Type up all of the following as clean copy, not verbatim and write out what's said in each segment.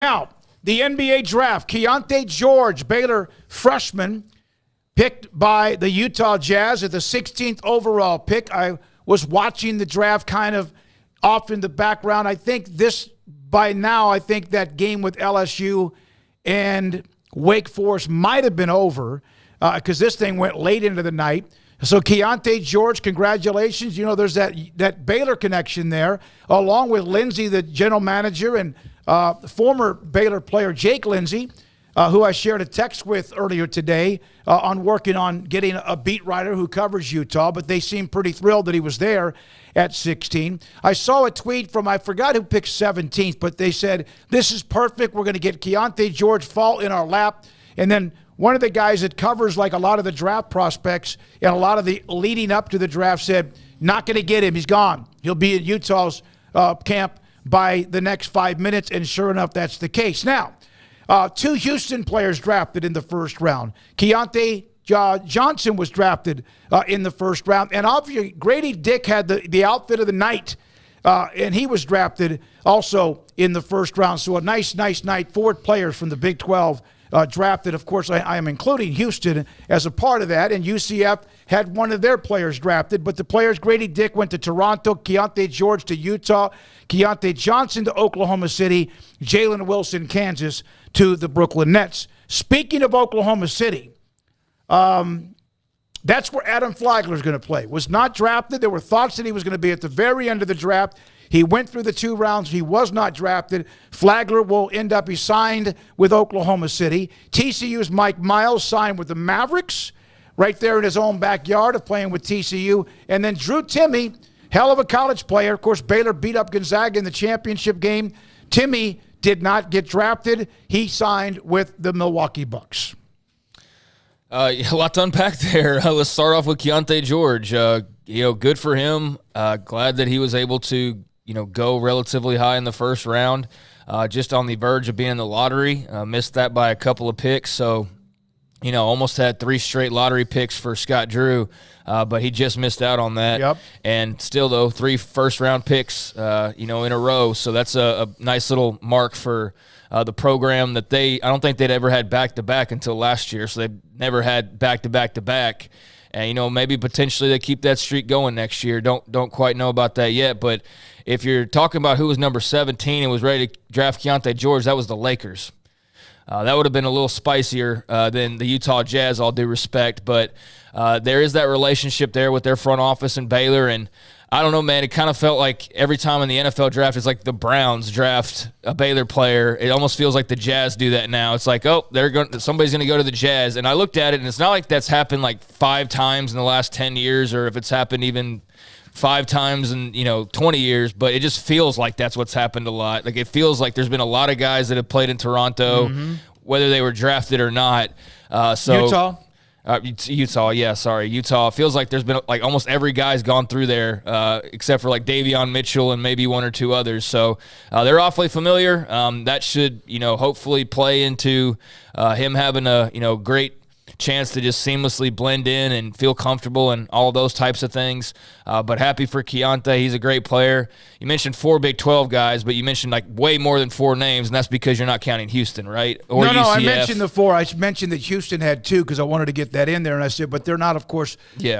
Now, the NBA draft, Keontae George, Baylor freshman, picked by the Utah Jazz at the 16th overall pick. I was watching the draft kind of off in the background. I think that game with LSU and Wake Forest might have been over because this thing went late into the night. So Keontae George, congratulations. You know, there's that Baylor connection there, along with Lindsey, the general manager, and former Baylor player Jake Lindsey, who I shared a text with earlier today on working on getting a beat writer who covers Utah, but they seemed pretty thrilled that he was there at 16. I saw a tweet from, I forgot who picked 17th, but they said, this is perfect. We're going to get Keontae George fall in our lap. And then one of the guys that covers like a lot of the draft prospects and a lot of the leading up to the draft said, not going to get him. He's gone. He'll be at Utah's camp by the next 5 minutes. And sure enough, that's the case. Now, two Houston players drafted in the first round. Keontae Johnson was drafted in the first round. And obviously, Grady Dick had the outfit of the night, and he was drafted also in the first round. So a nice night. 4 players from the Big 12 drafted. Of course, I am including Houston as a part of that, and UCF had one of their players drafted. But the players, Grady Dick went to Toronto, Keontae George to Utah, Keontae Johnson to Oklahoma City, Jalen Wilson, Kansas, to the Brooklyn Nets. Speaking of Oklahoma City, that's where Adam Flagler is going to play. Was not drafted. There were thoughts that he was going to be at the very end of the draft. He went through the 2 rounds. He was not drafted. Flagler will end up, he signed with Oklahoma City. TCU's Mike Miles signed with the Mavericks right there in his own backyard of playing with TCU. And then Drew Timme, hell of a college player. Of course, Baylor beat up Gonzaga in the championship game. Timme did not get drafted. He signed with the Milwaukee Bucks. A lot to unpack there. Let's start off with Keontae George. Good for him. Glad that he was able to, go relatively high in the first round. Just on the verge of being in the lottery. Missed that by a couple of picks. So, almost had 3 straight lottery picks for Scott Drew. But he just missed out on that. Yep. And still, though, 3 first-round picks, in a row. So that's a nice little mark for the program that I don't think they'd ever had back-to-back until last year. So they've never had back-to-back-to-back. And, maybe potentially they keep that streak going next year. Don't quite know about that yet. But if you're talking about who was number 17 and was ready to draft Keontae George, that was the Lakers. That would have been a little spicier than the Utah Jazz, all due respect. But there is that relationship there with their front office and Baylor. And I don't know, man, it kind of felt like every time in the NFL draft, it's like the Browns draft a Baylor player. It almost feels like the Jazz do that now. It's like, oh, somebody's going to go to the Jazz. And I looked at it, and it's not like that's happened like 5 times in the last 10 years or if it's happened even 5 times in 20 years, but it just feels like that's what's happened a lot. Like it feels like there's been a lot of guys that have played in Toronto, whether they were drafted or not. Utah. Utah. Feels like there's been like almost every guy's gone through there except for like Davion Mitchell and maybe 1 or 2 others. So they're awfully familiar. That should hopefully play into him having a great chance to just seamlessly blend in and feel comfortable and all those types of things. But happy for Keontae. He's a great player. You mentioned 4 Big 12 guys, but you mentioned like way more than 4 names, and that's because you're not counting Houston, right? Or No, UCF. I mentioned the 4. I mentioned that Houston had 2 because I wanted to get that in there, and I said, but they're not, of course,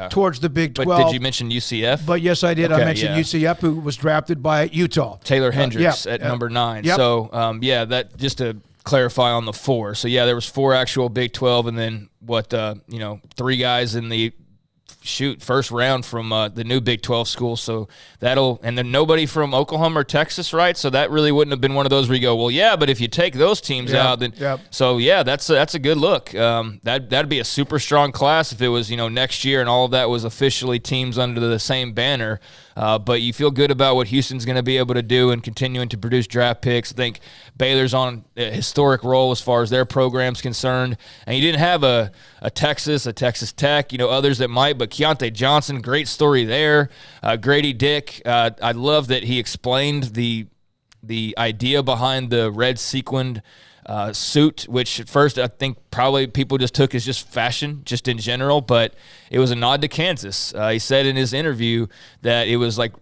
towards the Big 12. But did you mention UCF? But yes, I did. Okay, I mentioned UCF, who was drafted by Utah. Taylor Hendricks at number 9. Yep. So, that just to clarify on the 4. So, there was 4 actual Big 12, and then 3 guys in the first round from the new Big 12 school. So and then nobody from Oklahoma or Texas, right? So that really wouldn't have been one of those where you go, well, yeah, but if you take those teams out, then so that's a good look. That'd be a super strong class if it was next year and all of that was officially teams under the same banner. But you feel good about what Houston's going to be able to do and continuing to produce draft picks. I think Baylor's on a historic roll as far as their program's concerned. And you didn't have a Texas Tech, others that might, but Keontae Johnson, great story there. Grady Dick, I love that he explained the idea behind the red sequined suit, which at first I think probably people just took as just fashion, just in general, but it was a nod to Kansas. He said in his interview that it was like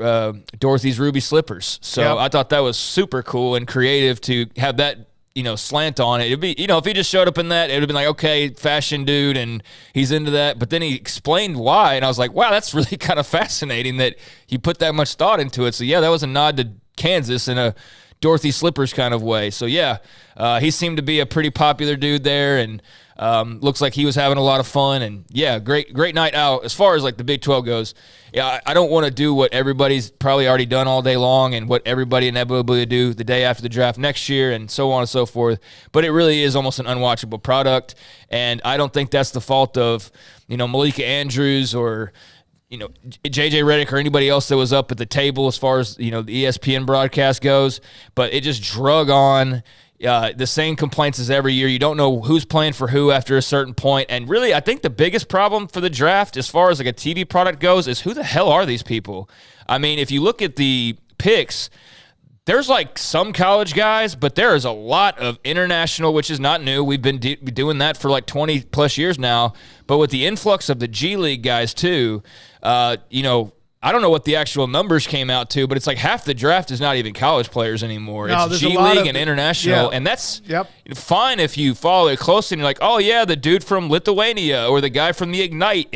Dorothy's ruby slippers. So I thought that was super cool and creative to have that slant on it. It'd be, if he just showed up in that, it would have been like, okay, fashion dude, and he's into that. But then he explained why, and I was like, wow, that's really kind of fascinating that he put that much thought into it. So, yeah, that was a nod to Kansas in a Dorothy Slippers kind of way. So, yeah, he seemed to be a pretty popular dude there, and looks like he was having a lot of fun. And, yeah, great night out. As far as, like, the Big 12 goes, yeah, I don't want to do what everybody's probably already done all day long and what everybody inevitably do the day after the draft next year and so on and so forth. But it really is almost an unwatchable product, and I don't think that's the fault of, Malika Andrews or – JJ Redick or anybody else that was up at the table as far as, the ESPN broadcast goes, but it just drug on the same complaints as every year. You don't know who's playing for who after a certain point. And really, I think the biggest problem for the draft as far as like a TV product goes is who the hell are these people? I mean, if you look at the picks, there's like some college guys, but there is a lot of international, which is not new. We've been doing that for like 20 plus years now. But with the influx of the G League guys too, I don't know what the actual numbers came out to, but it's like half the draft is not even college players anymore. No, it's G League and international, and that's fine if you follow it closely and you're like, oh yeah, the dude from Lithuania or the guy from the Ignite,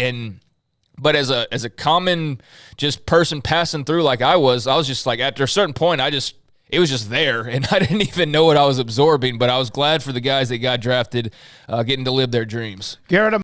but as a common just person passing through like I was just like, after a certain point, it was just there, and I didn't even know what I was absorbing, but I was glad for the guys that got drafted getting to live their dreams. Garrett,